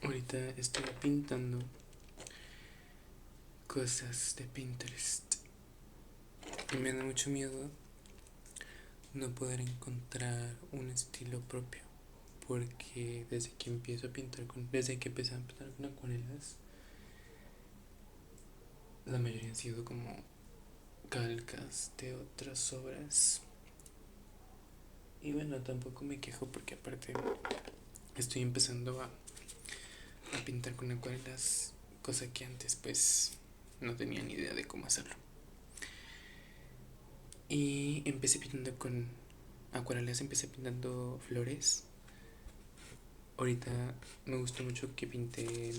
Ahorita estoy pintando cosas de Pinterest y me da mucho miedo no poder encontrar un estilo propio, porque desde que empecé a pintar con acuarelas, la mayoría han sido como calcas de otras obras. Y bueno, tampoco me quejo porque aparte estoy empezando a pintar con acuarelas, cosa que antes pues no tenía ni idea de cómo hacerlo. Y empecé pintando con acuarelas, empecé pintando flores. Ahorita me gustó mucho que pinté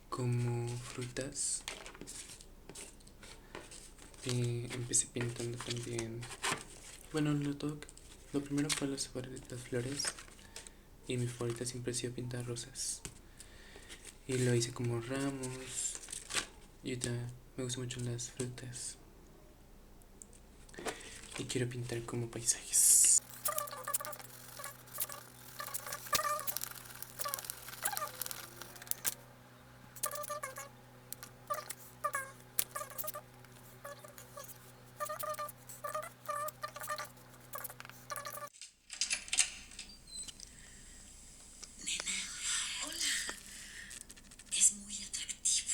como frutas. Empecé pintando también. Bueno, lo primero fue las flores. Y mi favorita siempre ha sido pintar rosas. Y lo hice como ramos. Y ahorita me gustan mucho las frutas. Y quiero pintar como paisajes. Es muy atractivo.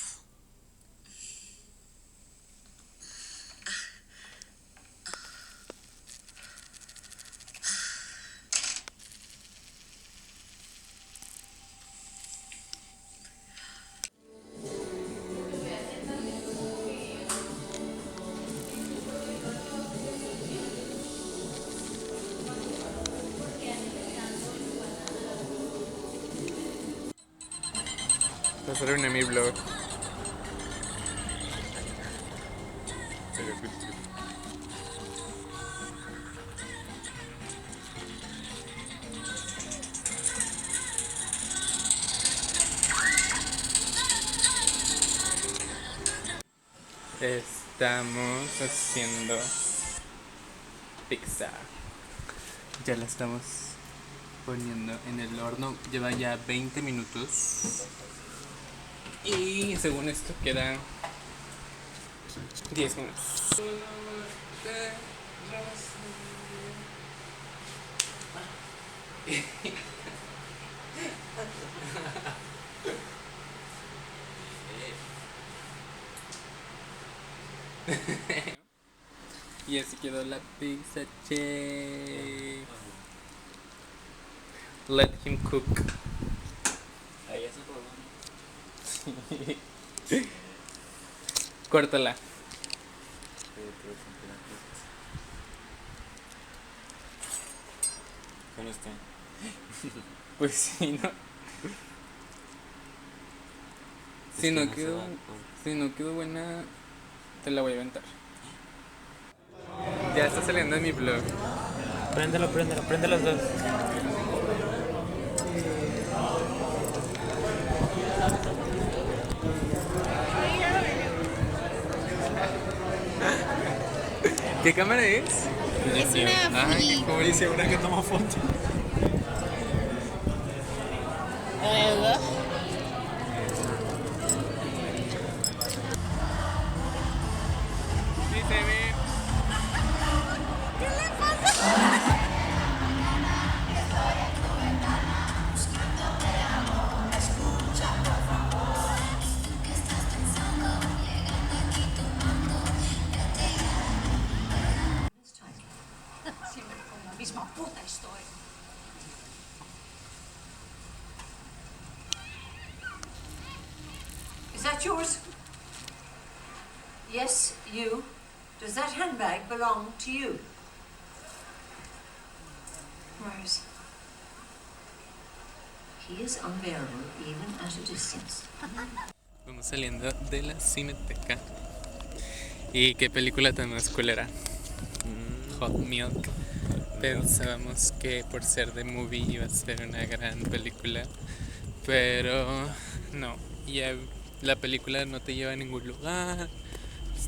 Pasaron a mi blog. Estamos haciendo pizza. Ya la estamos poniendo en el horno. Lleva ya 20 minutos. Y según esto quedan 10 minutos. Y así quedó la pizza, che. Let him cook. Ahí ya se probó. Córtala. Con este. Pues sí, ¿no? Si no quedó, si no quedó buena, te la voy a aventar. Ya está saliendo en mi blog. Préndelo, prende los dos. ¿Qué cámara es? Es una Ay, qué cool. Dice una que toma foto. Sí, se ve. Siempre con la misma puta historia. Is that yours? Yes, you. Does that handbag belong to you? Rose. He is unbearable even at a distance. Vamos saliendo de la cineteca. ¿Y qué película tan más culera? Hot Milk. Pensábamos que por ser de movie iba a ser una gran película, pero no. Ya la película no te lleva a ningún lugar.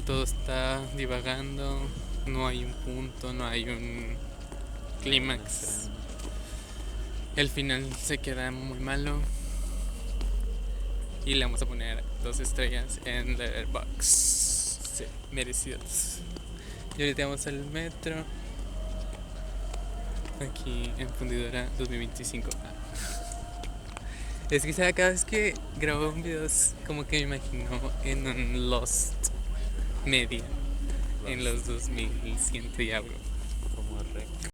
Todo está divagando. No hay un punto, no hay un clímax. El final se queda muy malo. Y le vamos a poner 2 estrellas en Letterboxd. Sí. Merecidos. Y ahorita vamos al metro. Aquí en Fundidora 2025. Es que ¿sabe? Cada vez que grabo un video es como que me imagino en un Lost Media en los 2100 y algo.